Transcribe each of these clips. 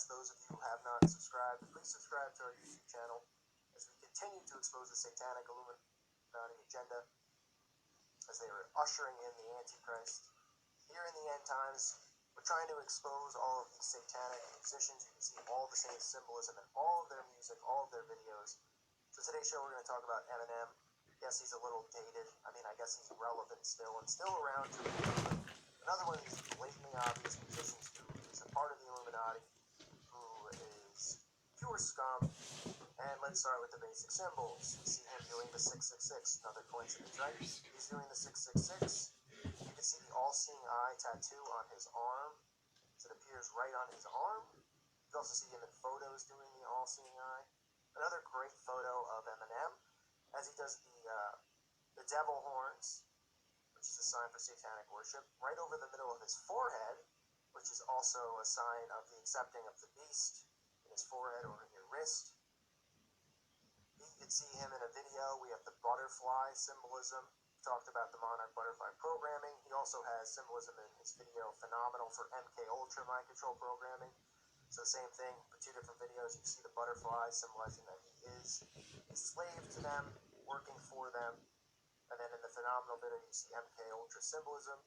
ask those of you who have not subscribed, please subscribe to our YouTube channel as we continue to expose the satanic Illuminati agenda as they are ushering in the Antichrist. Here in the end times, we're trying to expose all of these satanic musicians. You can see all the same symbolism in all of their music, all of their videos. So today's show, we're going to talk about Eminem. Yes, he's a little dated. I mean, I guess he's relevant still and still around to another one of these blatantly obvious musicians who is a part of the Illuminati, who is pure scum. And let's start with the basic symbols. We see him doing the 666. Another coincidence, right? He's doing the 666. You can see the all-seeing eye tattoo on his arm. So it appears right on his arm. You also see him in photos doing the all-seeing eye. Another great photo of Eminem as he does the devil horns, which is a sign for satanic worship, right over the middle of his forehead, which is also a sign of the accepting of the beast in his forehead or in your wrist. You can see him in a video. We have the butterfly symbolism. We talked about the Monarch Butterfly programming. He also has symbolism in his video Phenomenal for MK Ultra mind control programming. So same thing, but two different videos. You see the butterfly symbolizing that he is a slave to them, working for them. And then in the Phenomenal video, you see MK Ultra symbolism.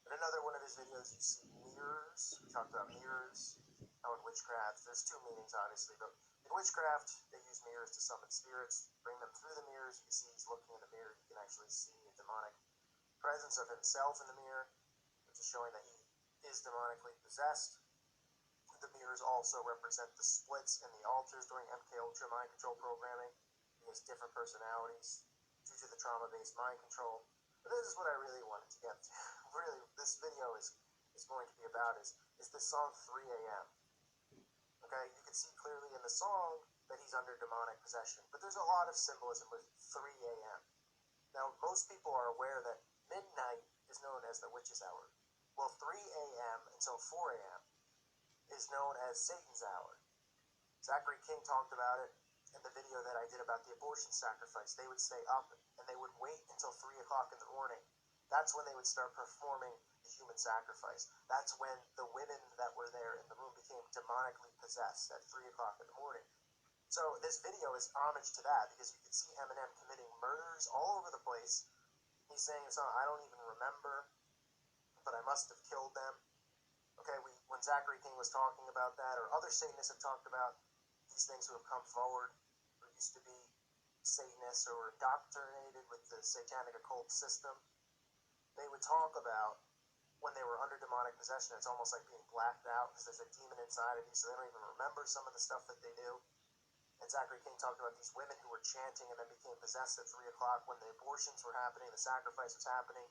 In another one of his videos, you see mirrors. We talked about mirrors. Now in witchcraft, there's two meanings, obviously, but in witchcraft, they use mirrors to summon spirits, bring them through the mirrors. You can see he's looking in the mirror. You can actually see a demonic presence of himself in the mirror, which is showing that he is demonically possessed. The mirrors also represent the splits in the altars during MK Ultra mind control programming. He has different personalities due to the trauma-based mind control. But this is what I really wanted to get to. Really, this video is going to be about is this song 3 a.m. Okay, you can see clearly in the song that he's under demonic possession, but there's a lot of symbolism with 3 a.m. Now, most people are aware that midnight is known as the witch's hour. Well, 3 a.m. until 4 a.m. is known as Satan's hour. Zachary King talked about it in the video that I did about the abortion sacrifice. They would stay up and they would wait until 3 o'clock in the morning. That's when they would start performing the human sacrifice. That's when the women that were there in the room became demonically possessed at 3 o'clock in the morning. So this video is homage to that because you can see Eminem committing murders all over the place. He's saying it's not, I don't even remember, but I must have killed them. Okay, when Zachary King was talking about that, or other Satanists have talked about these things who have come forward, who used to be Satanists or were indoctrinated with the satanic occult system, they would talk about when they were under demonic possession, it's almost like being blacked out because there's a demon inside of you, so they don't even remember some of the stuff that they do. And Zachary King talked about these women who were chanting and then became possessed at 3 o'clock when the abortions were happening, the sacrifice was happening,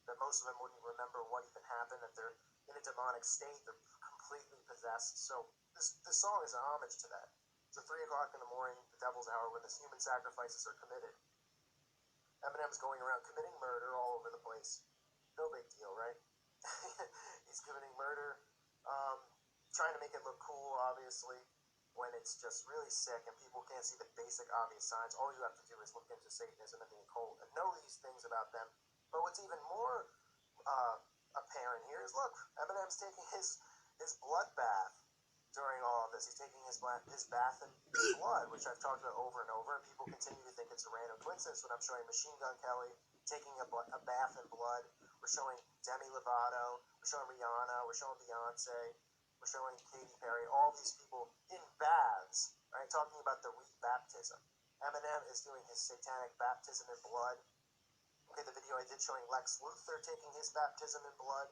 that most of them wouldn't remember what even happened, that they're in a demonic state, they're completely possessed. So this song is a homage to that. So 3 o'clock in the morning, the devil's hour, when the human sacrifices are committed. Eminem's going around committing murder all over the place. No big deal, right? He's committing murder, trying to make it look cool, obviously, when it's just really sick and people can't see the basic obvious signs. All you have to do is look into Satanism and the occult and know these things about them. But what's even more apparent here is, look, Eminem's taking his blood bath during all of this. He's taking his bath in blood, which I've talked about over and over, and people continue to think it's a random coincidence when I'm showing Machine Gun Kelly taking a bath in blood. We're showing Demi Lovato, we're showing Rihanna, we're showing Beyonce, we're showing Katy Perry, all these people in baths, right, talking about the rebaptism. Eminem is doing his satanic baptism in blood. Okay, the video I did showing Lex Luthor taking his baptism in blood.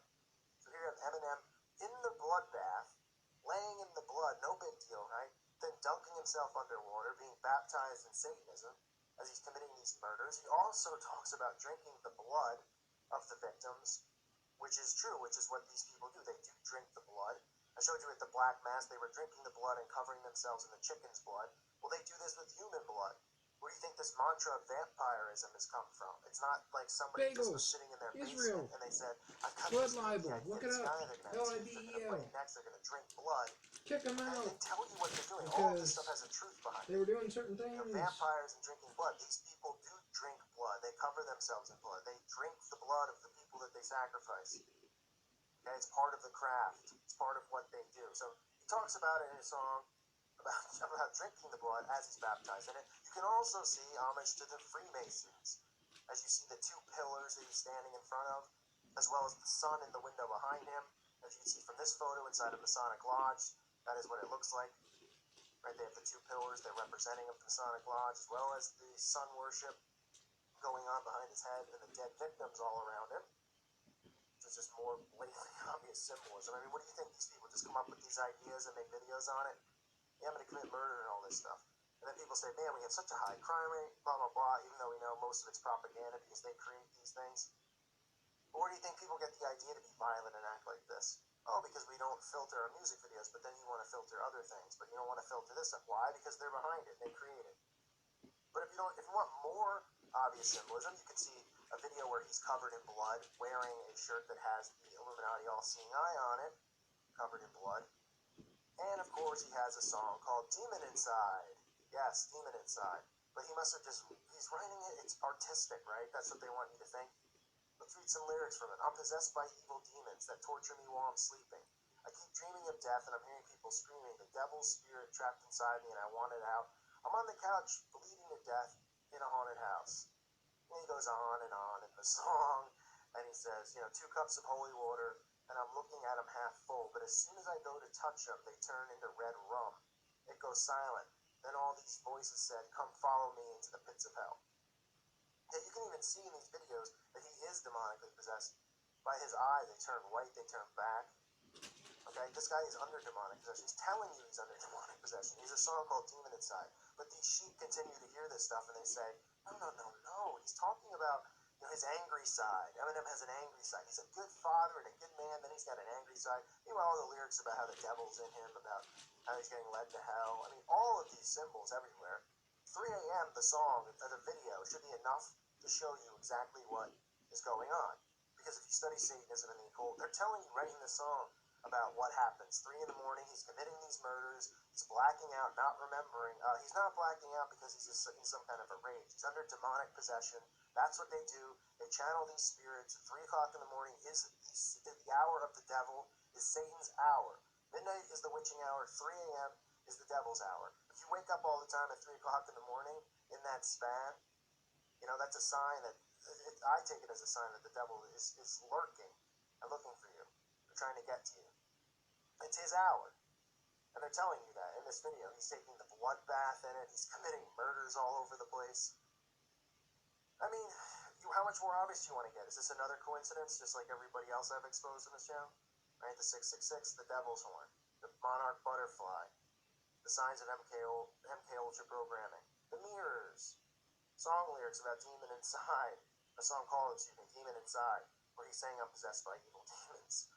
So here you have Eminem in the blood bath, laying in the blood, no big deal, right? Then dunking himself underwater, being baptized in Satanism as he's committing these murders. He also talks about drinking the blood of the victims, which is true, which is what these people do. They do drink the blood. I showed you at the Black Mass, they were drinking the blood and covering themselves in the chicken's blood. Well, they do this with human blood. Where do you think this mantra of vampirism has come from? It's not like somebody just was sitting in their basement and they said, I've got Blood this libel. idea, Look it this up. guy they're going to LIBEL. play next, they're going to drink blood. Kick them And out. they tell you what they're doing. All of this stuff has a truth behind it. They were doing certain things. You know, vampires and drinking blood. These people do drink blood. They cover themselves in blood. They drink the blood of the people that they sacrifice. Okay, it's part of the craft. It's part of what they do. So he talks about it in a song about drinking the blood as he's baptized in it. You can also see homage to the Freemasons, as you see the two pillars that he's standing in front of, as well as the sun in the window behind him. As you can see from this photo inside a Masonic Lodge, that is what it looks like. Right, they have the two pillars, they're representing of the Masonic Lodge, as well as the sun worship going on behind his head and the dead victims all around him. So it's just more blatantly obvious symbolism. I mean, what do you think these people just come up with these ideas and make videos on it? Yeah, I'm going to commit murder and all this stuff. And then people say, man, we have such a high crime rate, blah, blah, blah, even though we know most of it's propaganda because they create these things. But where do you think people get the idea to be violent and act like this? Oh, because we don't filter our music videos, but then you want to filter other things, but you don't want to filter this stuff. Why? Because they're behind it. They create it. But if you want more obvious symbolism, you can see a video where he's covered in blood, wearing a shirt that has the Illuminati all-seeing eye on it, covered in blood. And of course, he has a song called Demon Inside. Yes, Demon Inside. But he must have he's writing it, it's artistic, right? That's what they want you to think. Let's read some lyrics from it. I'm possessed by evil demons that torture me while I'm sleeping. I keep dreaming of death and I'm hearing people screaming. The devil's spirit trapped inside me and I want it out. I'm on the couch bleeding to death in a haunted house. And he goes on in the song, and he says, 2 cups of holy water, and I'm looking at them half full, but as soon as I go to touch them, they turn into red rum. It goes silent. Then all these voices said, come follow me into the pits of hell. Yeah, you can even see in these videos that he is demonically possessed. By his eyes, they turn white, they turn back. Okay, this guy is under demonic possession. He's telling you he's under demonic possession. He has a song called Demon Inside. But these sheep continue to hear this stuff and they say, no. He's talking about his angry side. Eminem has an angry side. He's a good father and a good man, then he's got an angry side. Meanwhile, all the lyrics about how the devil's in him, about how he's getting led to hell. I mean, all of these symbols everywhere. 3 a.m., the song, the video, should be enough to show you exactly what is going on. Because if you study Satanism and the occult, they're telling you right in the song about what happens. 3 in the morning, he's committing these murders, he's blacking out, not remembering. He's not blacking out because he's just in some kind of a rage. He's under demonic possession. That's what they do. They channel these spirits. 3 o'clock in the morning is the hour of the devil, is Satan's hour. Midnight is the witching hour. 3 a.m. is the devil's hour. If you wake up all the time at 3 o'clock in the morning, in that span, that's a sign that, I take it as a sign that the devil is lurking and looking for you. They're trying to get to you. It's his hour. And they're telling you that in this video. He's taking the blood bath in it. He's committing murders all over the place. I mean, how much more obvious do you want to get? Is this another coincidence, just like everybody else I've exposed in this channel? Right, the 666, the devil's horn, the monarch butterfly, the signs of MK Ultra programming, the mirrors, song lyrics about Demon Inside, a song called, Demon Inside, where he's saying I'm possessed by evil demons.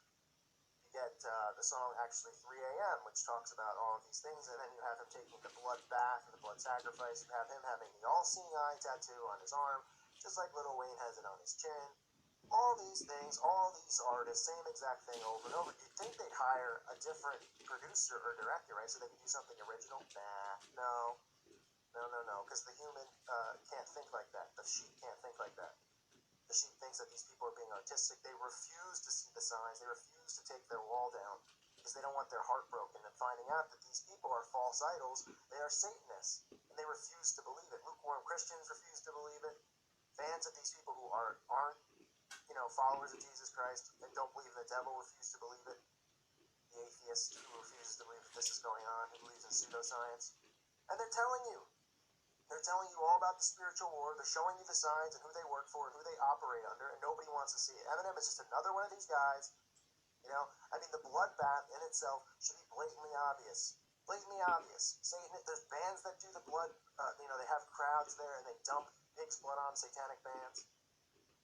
You get the song actually 3 a.m., which talks about all of these things, and then you have him taking the blood bath and the blood sacrifice. You have him having the all-seeing eye tattoo on his arm, just like Lil Wayne has it on his chin. All these things, all these artists, same exact thing over and over. You'd think they'd hire a different producer or director, right, so they could do something original? Nah, no, because the human can't think like that. The sheep can't think like that. The sheep thinks that these people are being artistic. They refuse to see the signs. They refuse to take their wall down because they don't want their heart broken and finding out that these people are false idols. They are Satanists, and they refuse to believe it. Lukewarm Christians refuse to believe it. Fans of these people who aren't followers of Jesus Christ and don't believe in the devil refuse to believe it. The atheist who refuses to believe that this is going on, who believes in pseudoscience. And they're telling you all about the spiritual war. They're showing you the signs and who they work for and who they operate under, and nobody wants to see it. Eminem is just another one of these guys. The bloodbath in itself should be blatantly obvious. Blatantly obvious. There's bands that do the blood, they have crowds there and they dump pig's blood on satanic bands.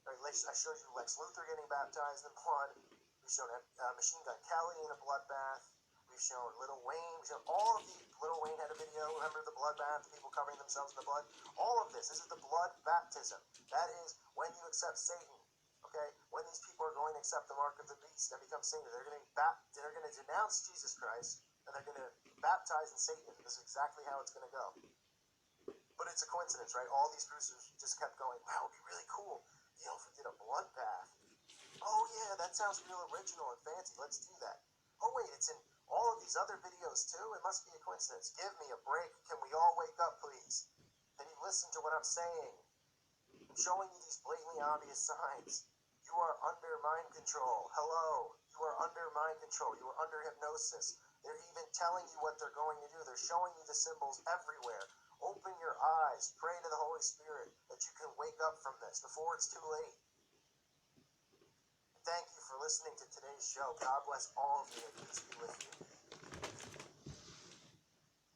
I showed you Lex Luthor getting baptized in blood. We've shown Machine Gun Kelly in a bloodbath. We've shown Lil Wayne. We've shown all of the. Lil Wayne had a video. Remember the bloodbath? People covering themselves in the blood. All of this. This is the blood baptism. That is when you accept Satan. Okay, when these people are going to accept the mark of the beast and become Satan, they're going to denounce Jesus Christ and they're going to baptize in Satan. This is exactly how it's going to go. But it's a coincidence, right? All these producers just kept going, wow, it'd be really cool. If we did a bloodbath. Oh yeah, that sounds real original and fancy. Let's do that. Oh wait, it's in all of these other videos too? It must be a coincidence. Give me a break. Can we all wake up, please? Can you listen to what I'm saying? I'm showing you these blatantly obvious signs. You are under mind control. Hello. You are under mind control. You are under hypnosis. They're even telling you what they're going to do. They're showing you the symbols everywhere. Open your eyes. Pray to the Holy Spirit that you can wake up from this before it's too late. Thank you for listening to today's show. God bless all of you, and peace be with you.